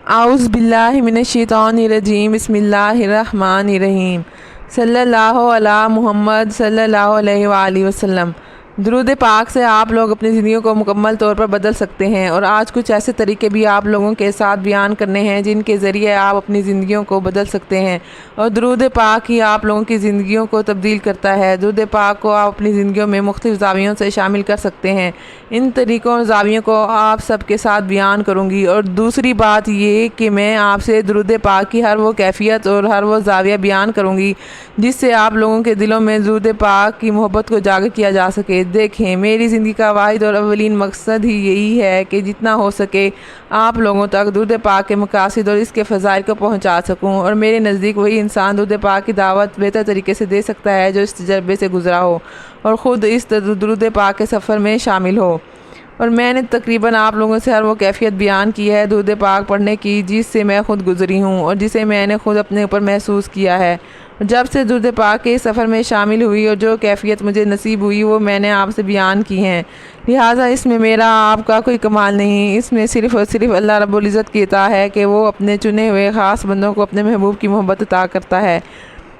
اعوذ باللہ من الشیطان الرجیم بسم اللہ الرحمن الرحیم صلی اللہ علی محمد صلی اللہ علیہ وآلہ وسلم۔ درود پاک سے آپ لوگ اپنی زندگیوں کو مکمل طور پر بدل سکتے ہیں، اور آج کچھ ایسے طریقے بھی آپ لوگوں کے ساتھ بیان کرنے ہیں جن کے ذریعے آپ اپنی زندگیوں کو بدل سکتے ہیں، اور درود پاک ہی آپ لوگوں کی زندگیوں کو تبدیل کرتا ہے۔ درود پاک کو آپ اپنی زندگیوں میں مختلف زاویوں سے شامل کر سکتے ہیں۔ ان طریقوں اور زاویوں کو آپ سب کے ساتھ بیان کروں گی، اور دوسری بات یہ کہ میں آپ سے درود پاک کی ہر وہ کیفیت اور ہر وہ زاویہ بیان کروں گی جس سے آپ لوگوں کے دلوں میں درود پاک کی محبت کو اجاگر کیا جا سکے۔ دیکھیں، میری زندگی کا واحد اور اولین مقصد ہی یہی ہے کہ جتنا ہو سکے آپ لوگوں تک درود پاک کے مقاصد اور اس کے فضائل کو پہنچا سکوں، اور میرے نزدیک وہی انسان درود پاک کی دعوت بہتر طریقے سے دے سکتا ہے جو اس تجربے سے گزرا ہو اور خود اس درود پاک کے سفر میں شامل ہو۔ اور میں نے تقریباً آپ لوگوں سے ہر وہ کیفیت بیان کی ہے درود پاک پڑھنے کی جس سے میں خود گزری ہوں اور جسے میں نے خود اپنے اوپر محسوس کیا ہے۔ جب سے درود پاک کے سفر میں شامل ہوئی اور جو کیفیت مجھے نصیب ہوئی وہ میں نے آپ سے بیان کی ہیں، لہٰذا اس میں میرا آپ کا کوئی کمال نہیں، اس میں صرف اور صرف اللہ رب العزت کی عطا ہے کہ وہ اپنے چنے ہوئے خاص بندوں کو اپنے محبوب کی محبت عطا کرتا ہے۔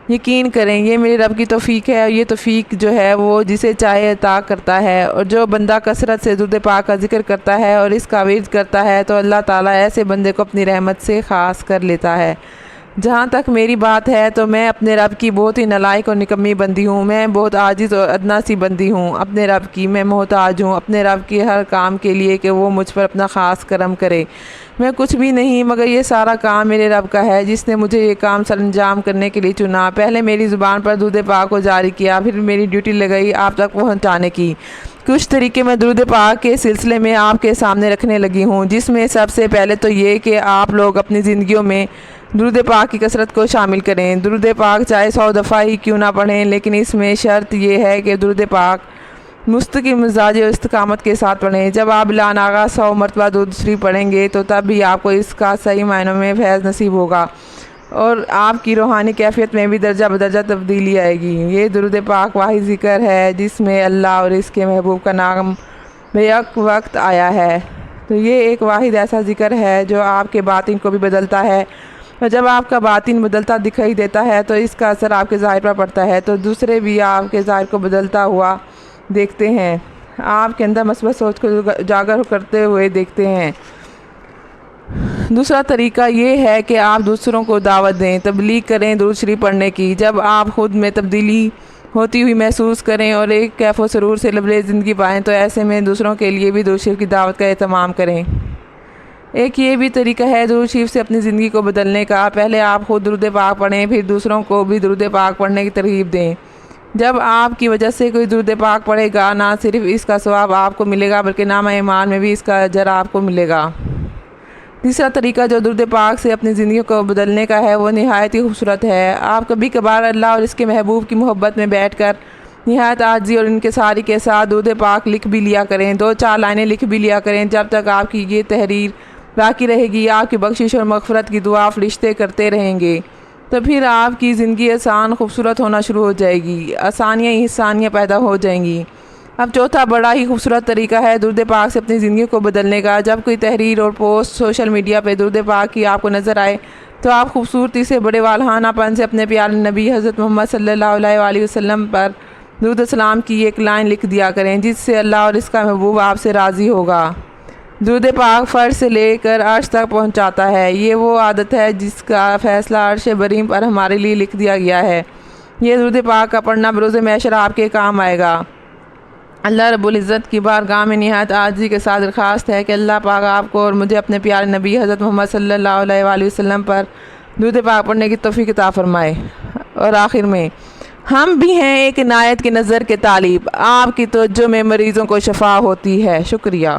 یقین کریں یہ میرے رب کی توفیق ہے، اور یہ توفیق جو ہے وہ جسے چاہے عطا کرتا ہے، اور جو بندہ کثرت سے درود پاک کا ذکر کرتا ہے اور اس کا ورد کرتا ہے تو اللہ تعالیٰ ایسے بندے کو اپنی رحمت سے خاص کر لیتا ہے۔ جہاں تک میری بات ہے تو میں اپنے رب کی بہت ہی نالائق اور نکمی بندی ہوں، میں بہت عاجز اور ادنا سی بندی ہوں اپنے رب کی، میں محتاج ہوں اپنے رب کی ہر کام کے لیے کہ وہ مجھ پر اپنا خاص کرم کرے۔ میں کچھ بھی نہیں مگر یہ سارا کام میرے رب کا ہے جس نے مجھے یہ کام سر انجام کرنے کے لیے چنا۔ پہلے میری زبان پر درود پاک کو جاری کیا، پھر میری ڈیوٹی لگائی آپ تک پہنچانے کی۔ کچھ طریقے میں درود پاک کے سلسلے میں آپ کے سامنے رکھنے لگی ہوں، جس میں سب سے پہلے تو یہ کہ آپ لوگ اپنی زندگیوں میں درود پاک کی کثرت کو شامل کریں۔ درود پاک چاہے 100 دفعہ ہی کیوں نہ پڑھیں، لیکن اس میں شرط یہ ہے کہ درود پاک مستقیم مزاج اور استقامت کے ساتھ پڑھیں۔ جب آپ بلا ناغہ 100 مرتبہ درود شریف پڑھیں گے تو تب بھی آپ کو اس کا صحیح معنوں میں فیض نصیب ہوگا، اور آپ کی روحانی کیفیت میں بھی درجہ بدرجہ تبدیلی آئے گی۔ یہ درود پاک واحد ذکر ہے جس میں اللہ اور اس کے محبوب کا نام بیک وقت آیا ہے، تو یہ ایک واحد ایسا ذکر ہے جو آپ کے باطن کو بھی بدلتا ہے، اور جب آپ کا باطن بدلتا دکھائی دیتا ہے تو اس کا اثر آپ کے ظاہر پر پڑتا ہے، تو دوسرے بھی آپ کے ظاہر کو بدلتا ہوا دیکھتے ہیں، آپ کے اندر مثبت سوچ کو اجاگر کرتے ہوئے دیکھتے ہیں۔ دوسرا طریقہ یہ ہے کہ آپ دوسروں کو دعوت دیں، تبلیغ کریں درود شریف پڑھنے کی۔ جب آپ خود میں تبدیلی ہوتی ہوئی محسوس کریں اور ایک کیف و سرور سے لبریز زندگی پائیں تو ایسے میں دوسروں کے لیے بھی درود شریف کی دعوت کا اہتمام کریں۔ ایک یہ بھی طریقہ ہے درود شریف سے اپنی زندگی کو بدلنے کا، پہلے آپ خود درود پاک پڑھیں، پھر دوسروں کو بھی درود پاک پڑھنے کی ترغیب دیں۔ جب آپ کی وجہ سے کوئی درود پاک پڑھے گا نہ صرف اس کا ثواب آپ کو ملے گا بلکہ نامہ اعمال میں بھی اس کا اجر آپ کو ملے گا۔ تیسرا طریقہ جو درود پاک سے اپنی زندگی کو بدلنے کا ہے وہ نہایت ہی خوبصورت ہے۔ آپ کبھی کبھار اللہ اور اس کے محبوب کی محبت میں بیٹھ کر نہایت عاجزی اور انکساری کے ساتھ درود پاک لکھ بھی لیا کریں، 2-4 لائنیں لکھ بھی لیا کریں۔ جب تک آپ کی یہ تحریر باقی رہے گی آپ کی بخشش اور مغفرت کی دعا فرشتے کرتے رہیں گے، تو پھر آپ کی زندگی آسان خوبصورت ہونا شروع ہو جائے گی، آسانیاں ہی آسانیاں پیدا ہو جائیں گی۔ اب چوتھا بڑا ہی خوبصورت طریقہ ہے درود پاک سے اپنی زندگی کو بدلنے کا۔ جب کوئی تحریر اور پوسٹ سوشل میڈیا پہ درود پاک کی آپ کو نظر آئے تو آپ خوبصورتی سے بڑے والہانہ پن سے اپنے پیارے نبی حضرت محمد صلی اللہ علیہ وآلہ وسلم پر درود السلام کی ایک لائن لکھ دیا کریں جس سے اللہ اور اس کا محبوب آپ سے راضی ہوگا۔ درود پاک فرش سے لے کر عرش تک پہنچاتا ہے، یہ وہ عادت ہے جس کا فیصلہ عرش بریم پر ہمارے لیے لکھ دیا گیا ہے۔ یہ درود پاک کا پڑھنا بروز محشر آپ کے کام آئے گا۔ اللہ رب العزت کی بارگاہ میں نہایت عاجزی کے ساتھ درخواست ہے کہ اللہ پاک آپ کو اور مجھے اپنے پیارے نبی حضرت محمد صلی اللہ علیہ وآلہ وسلم پر درود پاک پڑھنے کی توفیق عطا فرمائے۔ اور آخر میں ہم بھی ہیں ایک عنایت کی نظر کے طالب، آپ کی توجہ میں مریضوں کو شفا ہوتی ہے۔ شکریہ۔